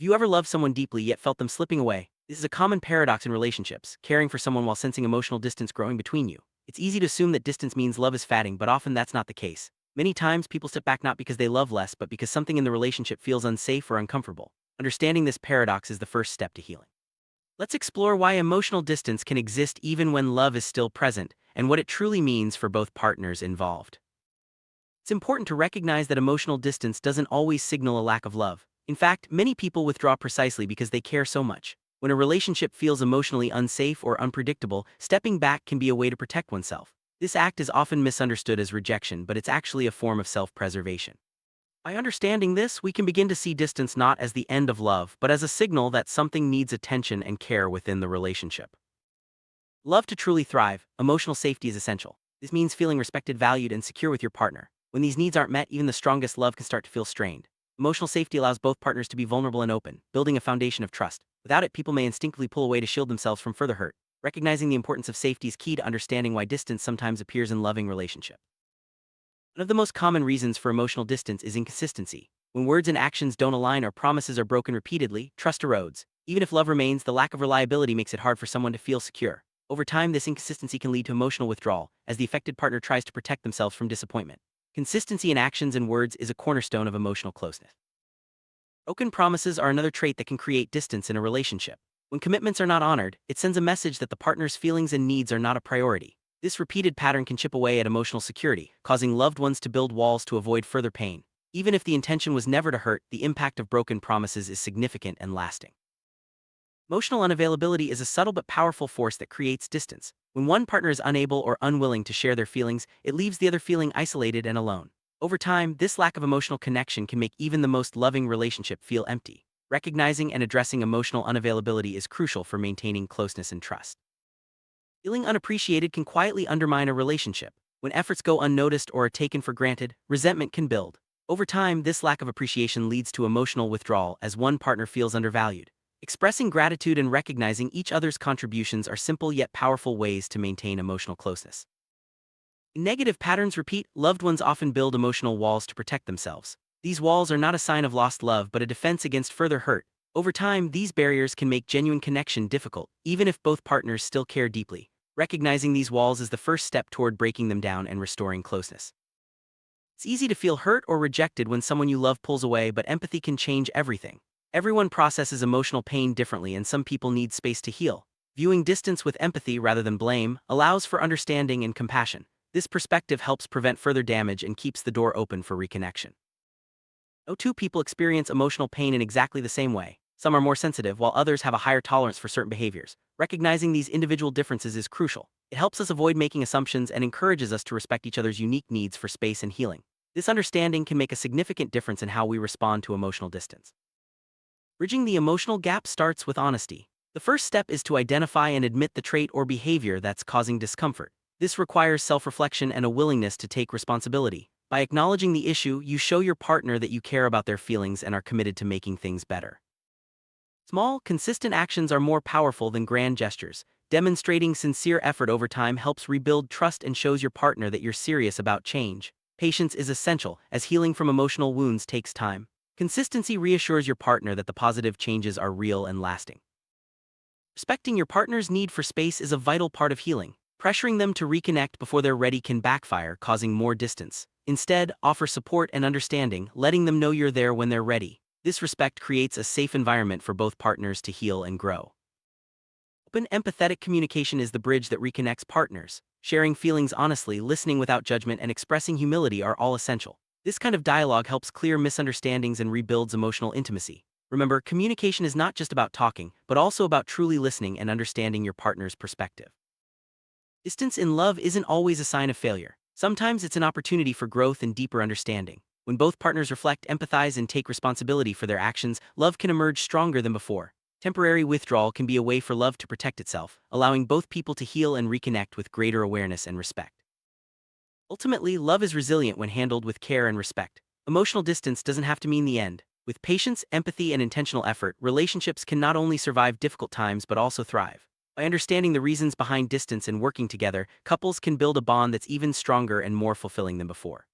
You ever loved someone deeply yet felt them slipping away? This is a common paradox in relationships, caring for someone while sensing emotional distance growing between you. It's easy to assume that distance means love is fading, but often that's not the case. Many times, people step back not because they love less, but because something in the relationship feels unsafe or uncomfortable. Understanding this paradox is the first step to healing. Let's explore why emotional distance can exist even when love is still present, and what it truly means for both partners involved. It's important to recognize that emotional distance doesn't always signal a lack of love. In fact, many people withdraw precisely because they care so much. When a relationship feels emotionally unsafe or unpredictable, stepping back can be a way to protect oneself. This act is often misunderstood as rejection, but it's actually a form of self-preservation. By understanding this, we can begin to see distance not as the end of love, but as a signal that something needs attention and care within the relationship. Love to truly thrive, emotional safety is essential. This means feeling respected, valued, and secure with your partner. When these needs aren't met, even the strongest love can start to feel strained. Emotional safety allows both partners to be vulnerable and open, building a foundation of trust. Without it, people may instinctively pull away to shield themselves from further hurt. Recognizing the importance of safety is key to understanding why distance sometimes appears in loving relationships. One of the most common reasons for emotional distance is inconsistency. When words and actions don't align or promises are broken repeatedly, trust erodes. Even if love remains, the lack of reliability makes it hard for someone to feel secure. Over time, this inconsistency can lead to emotional withdrawal, as the affected partner tries to protect themselves from disappointment. Consistency in actions and words is a cornerstone of emotional closeness. Broken promises are another trait that can create distance in a relationship. When commitments are not honored, it sends a message that the partner's feelings and needs are not a priority. This repeated pattern can chip away at emotional security, causing loved ones to build walls to avoid further pain. Even if the intention was never to hurt, the impact of broken promises is significant and lasting. Emotional unavailability is a subtle but powerful force that creates distance. When one partner is unable or unwilling to share their feelings, it leaves the other feeling isolated and alone. Over time, this lack of emotional connection can make even the most loving relationship feel empty. Recognizing and addressing emotional unavailability is crucial for maintaining closeness and trust. Feeling unappreciated can quietly undermine a relationship. When efforts go unnoticed or are taken for granted, resentment can build. Over time, this lack of appreciation leads to emotional withdrawal as one partner feels undervalued. Expressing gratitude and recognizing each other's contributions are simple yet powerful ways to maintain emotional closeness. When negative patterns repeat, loved ones often build emotional walls to protect themselves. These walls are not a sign of lost love but a defense against further hurt. Over time, these barriers can make genuine connection difficult, even if both partners still care deeply. Recognizing these walls is the first step toward breaking them down and restoring closeness. It's easy to feel hurt or rejected when someone you love pulls away, but empathy can change everything. Everyone processes emotional pain differently, and some people need space to heal. Viewing distance with empathy rather than blame allows for understanding and compassion. This perspective helps prevent further damage and keeps the door open for reconnection. No two people experience emotional pain in exactly the same way. Some are more sensitive, while others have a higher tolerance for certain behaviors. Recognizing these individual differences is crucial. It helps us avoid making assumptions and encourages us to respect each other's unique needs for space and healing. This understanding can make a significant difference in how we respond to emotional distance. Bridging the emotional gap starts with honesty. The first step is to identify and admit the trait or behavior that's causing discomfort. This requires self-reflection and a willingness to take responsibility. By acknowledging the issue, you show your partner that you care about their feelings and are committed to making things better. Small, consistent actions are more powerful than grand gestures. Demonstrating sincere effort over time helps rebuild trust and shows your partner that you're serious about change. Patience is essential, as healing from emotional wounds takes time. Consistency reassures your partner that the positive changes are real and lasting. Respecting your partner's need for space is a vital part of healing. Pressuring them to reconnect before they're ready can backfire, causing more distance. Instead, offer support and understanding, letting them know you're there when they're ready. This respect creates a safe environment for both partners to heal and grow. Open, empathetic communication is the bridge that reconnects partners. Sharing feelings honestly, listening without judgment, and expressing humility are all essential. This kind of dialogue helps clear misunderstandings and rebuilds emotional intimacy. Remember, communication is not just about talking, but also about truly listening and understanding your partner's perspective. Distance in love isn't always a sign of failure. Sometimes it's an opportunity for growth and deeper understanding. When both partners reflect, empathize, and take responsibility for their actions, love can emerge stronger than before. Temporary withdrawal can be a way for love to protect itself, allowing both people to heal and reconnect with greater awareness and respect. Ultimately, love is resilient when handled with care and respect. Emotional distance doesn't have to mean the end. With patience, empathy, and intentional effort, relationships can not only survive difficult times but also thrive. By understanding the reasons behind distance and working together, couples can build a bond that's even stronger and more fulfilling than before.